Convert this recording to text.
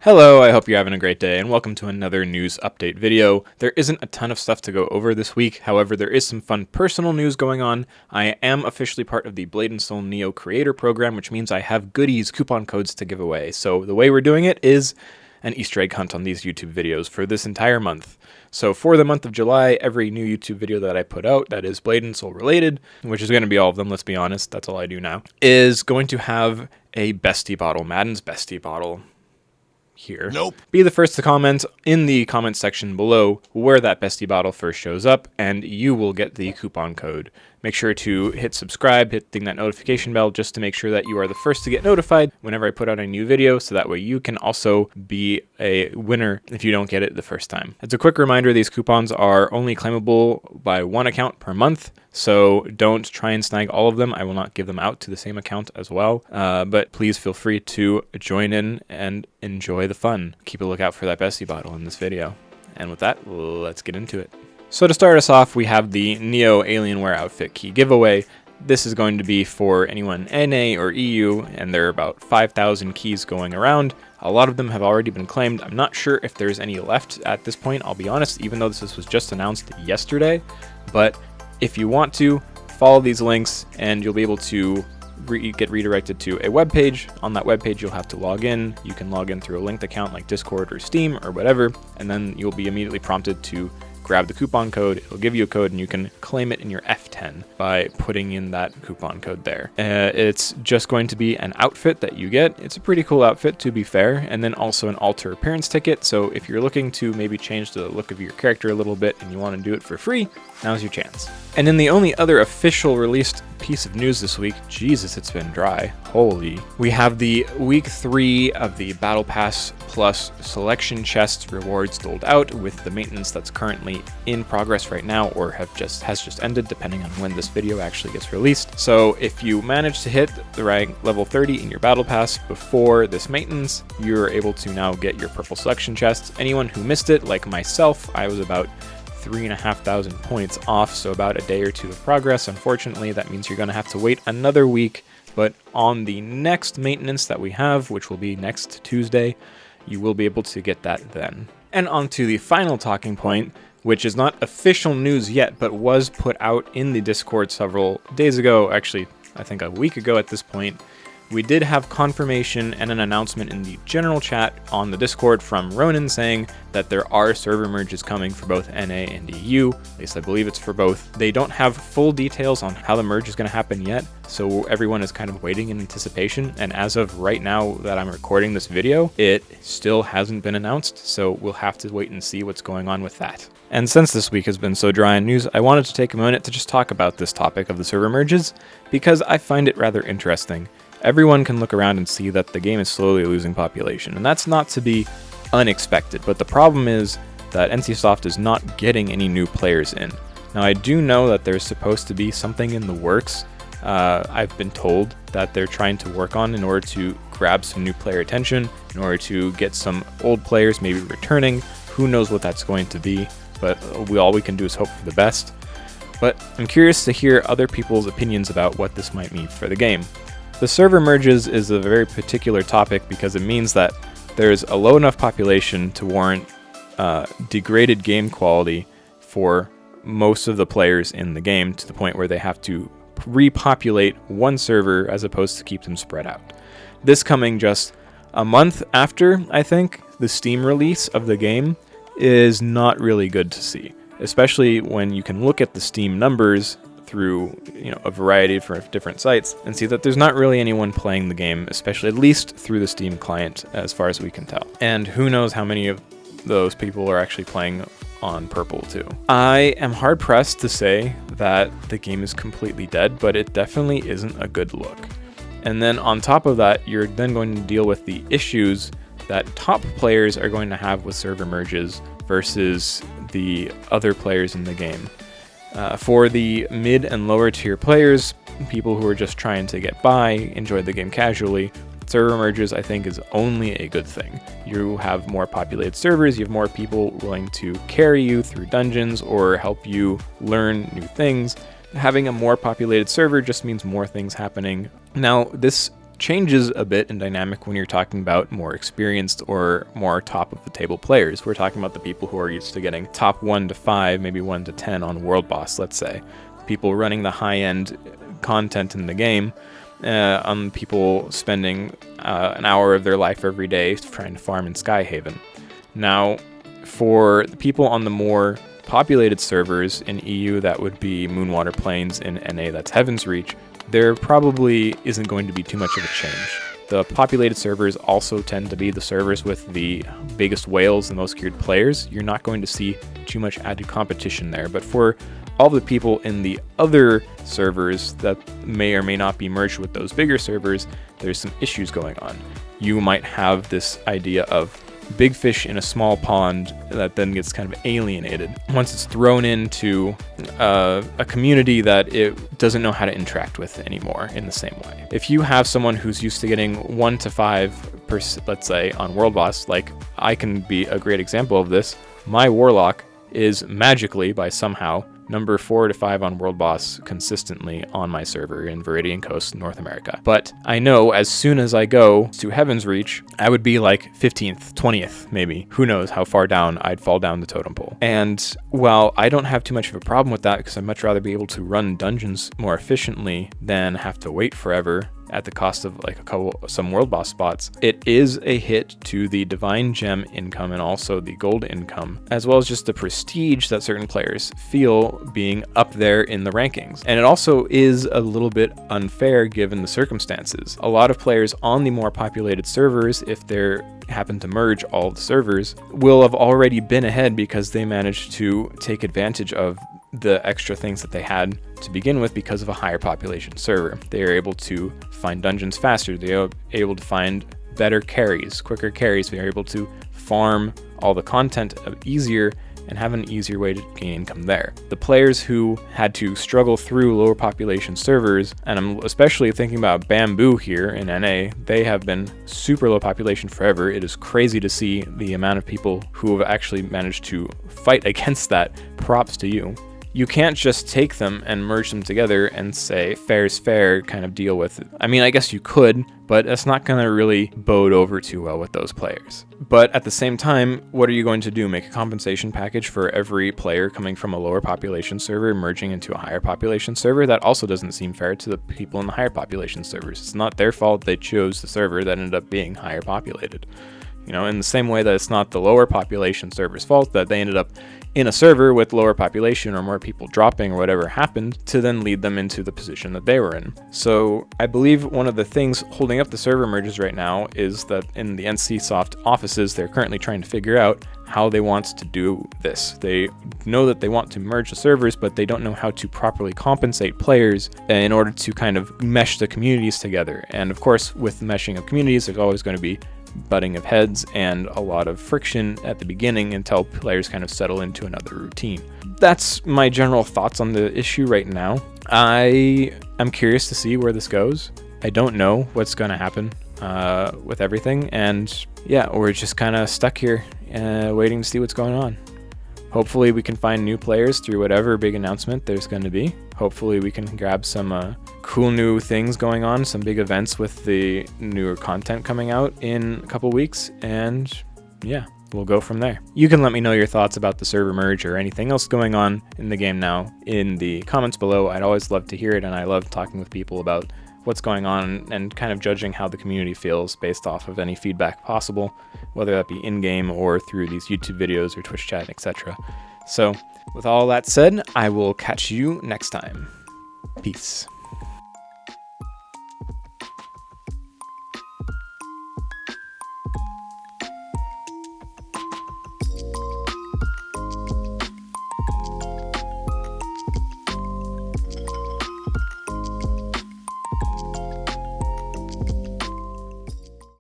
Hello, I hope you're having a great day, and welcome to another news update video. There isn't a ton of stuff to go over this week, however there is some fun personal news going on. I am officially part of the Blade & Soul Neo Creator Program, which means I have goodies, coupon codes to give away. So the way we're doing it is an Easter egg hunt on these YouTube videos for this entire month. So for the month of July, every new YouTube video that I put out that is Blade & Soul related, which is going to be all of them, let's be honest, that's all I do now, is going to have a bestie bottle, Madden's bestie bottle. Here. Nope. Be the first to comment in the comment section below where that bestie bottle first shows up, and you will get the coupon code. Make sure to hit subscribe, hitting that notification bell just to make sure that you are the first to get notified whenever I put out a new video, so that way you can also be a winner if you don't get it the first time. As a quick reminder, these coupons are only claimable by one account per month, so don't try and snag all of them. I will not give them out to the same account as well, but please feel free to join in and enjoy the fun. Keep a lookout for that bestie bottle in this video. And with that, let's get into it. So to start us off, we have the Neo Alienware Outfit Key giveaway. This is going to be for anyone NA or EU, and there are about 5,000 keys going around. A lot of them have already been claimed. I'm not sure if there's any left at this point, I'll be honest, even though this was just announced yesterday. But if you want to, follow these links and you'll be able to get redirected to a web page. On that web page, you'll have to log in. You can log in through a linked account like Discord or Steam or whatever, and then you'll be immediately prompted to grab the coupon code. It'll give you a code and you can claim it in your F10 by putting in that coupon code there. It's just going to be an outfit that you get. It's a pretty cool outfit, to be fair, and then also an alter appearance ticket. So if you're looking to maybe change the look of your character a little bit and you want to do it for free, now's your chance. And then the only other official released piece of news this week, Jesus, it's been dry, holy. We have the week 3 of the Battle Pass Plus selection chest rewards doled out, with the maintenance that's currently in progress right now or has just ended, depending on when this video actually gets released. So if you manage to hit the rank level 30 in your Battle Pass before this maintenance, you're able to now get your purple selection chests. Anyone who missed it, like myself, I was about 3,500 points off, so about a day or two of progress. Unfortunately, that means you're going to have to wait another week, but on the next maintenance that we have, which will be next Tuesday, you will be able to get that then. And on to the final talking point, which is not official news yet, but was put out in the Discord several days ago, actually I think a week ago at this point. We did have confirmation and an announcement in the general chat on the Discord from Ronan saying that there are server merges coming for both NA and EU. At least I believe it's for both. They don't have full details on how the merge is going to happen yet, so everyone is kind of waiting in anticipation. And as of right now that I'm recording this video, it still hasn't been announced, so we'll have to wait and see what's going on with that. And since this week has been so dry in news, I wanted to take a minute to just talk about this topic of the server merges, because I find it rather interesting. Everyone can look around and see that the game is slowly losing population, and that's not to be unexpected, but the problem is that NCSoft is not getting any new players in. Now, I do know that there's supposed to be something in the works. I've been told that they're trying to work on in order to grab some new player attention, in order to get some old players maybe returning. Who knows what that's going to be, but all we can do is hope for the best. But I'm curious to hear other people's opinions about what this might mean for the game. The server merges is a very particular topic because it means that there's a low enough population to warrant degraded game quality for most of the players in the game, to the point where they have to repopulate one server as opposed to keep them spread out. This coming just a month after, I think, the Steam release of the game is not really good to see, especially when you can look at the Steam numbers through a variety of different sites and see that there's not really anyone playing the game, especially at least through the Steam client, as far as we can tell. And who knows how many of those people are actually playing on Purple too. I am hard pressed to say that the game is completely dead, but it definitely isn't a good look. And then on top of that, you're then going to deal with the issues that top players are going to have with server merges versus the other players in the game. For the mid and lower tier players, people who are just trying to get by, enjoy the game casually, server merges I think is only a good thing. You have more populated servers, you have more people willing to carry you through dungeons or help you learn new things. Having a more populated server just means more things happening. Now, this changes a bit in dynamic when you're talking about more experienced or more top of the table players. We're talking about the people who are used to getting top 1 to 5, maybe 1 to 10 on World Boss, let's say. People running the high-end content in the game, on people spending an hour of their life every day trying to farm in Skyhaven. Now, for the people on the more populated servers in EU, that would be Moonwater Plains, in NA, that's Heaven's Reach, there probably isn't going to be too much of a change. The populated servers also tend to be the servers with the biggest whales and most geared players. You're not going to see too much added competition there, but for all the people in the other servers that may or may not be merged with those bigger servers, there's some issues going on. You might have this idea of big fish in a small pond that then gets kind of alienated once it's thrown into a community that it doesn't know how to interact with anymore in the same way. If you have someone who's used to getting 1 to 5%, let's say, on World Boss, like I can be a great example of this. My Warlock is magically, by somehow, number 4 to 5 on World Boss consistently on my server in Viridian Coast, North America. But I know as soon as I go to Heaven's Reach, I would be like 15th, 20th, maybe. Who knows how far down I'd fall down the totem pole. And while I don't have too much of a problem with that, because I'd much rather be able to run dungeons more efficiently than have to wait forever at the cost of like some World Boss spots, it is a hit to the Divine Gem income and also the gold income, as well as just the prestige that certain players feel being up there in the rankings. And it also is a little bit unfair given the circumstances. A lot of players on the more populated servers, if they're happen to merge all the servers, will have already been ahead because they managed to take advantage of the extra things that they had to begin with because of a higher population server. They are able to find dungeons faster, they are able to find better carries, quicker carries, they are able to farm all the content easier and have an easier way to gain income there. The players who had to struggle through lower population servers, and I'm especially thinking about Bamboo here in NA, they have been super low population forever. It is crazy to see the amount of people who have actually managed to fight against that. Props to you. You can't just take them and merge them together and say fair's fair, kind of deal with it. I mean, I guess you could, but that's not going to really bode over too well with those players. But at the same time, what are you going to do? Make a compensation package for every player coming from a lower population server merging into a higher population server? That also doesn't seem fair to the people in the higher population servers. It's not their fault they chose the server that ended up being higher populated. You know, in the same way that it's not the lower population server's fault that they ended up in a server with lower population or more people dropping or whatever happened to then lead them into the position that they were in. So I believe one of the things holding up the server merges right now is that in the NCSoft offices, they're currently trying to figure out how they want to do this. They know that they want to merge the servers, but they don't know how to properly compensate players in order to kind of mesh the communities together. And of course, with the meshing of communities, there's always going to be butting of heads and a lot of friction at the beginning until players kind of settle into another routine. That's my general thoughts on the issue right now. I am curious to see where this goes. I don't know what's going to happen with everything, and yeah, we're just kind of stuck here waiting to see what's going on. Hopefully we can find new players through whatever big announcement there's going to be. Hopefully we can grab some cool new things going on, some big events with the newer content coming out in a couple weeks, and yeah, we'll go from there. You can let me know your thoughts about the server merge or anything else going on in the game now in the comments below. I'd always love to hear it, and I love talking with people about what's going on and kind of judging how the community feels based off of any feedback possible, whether that be in-game or through these YouTube videos or Twitch chat, etc. So with all that said, I will catch you next time. Peace.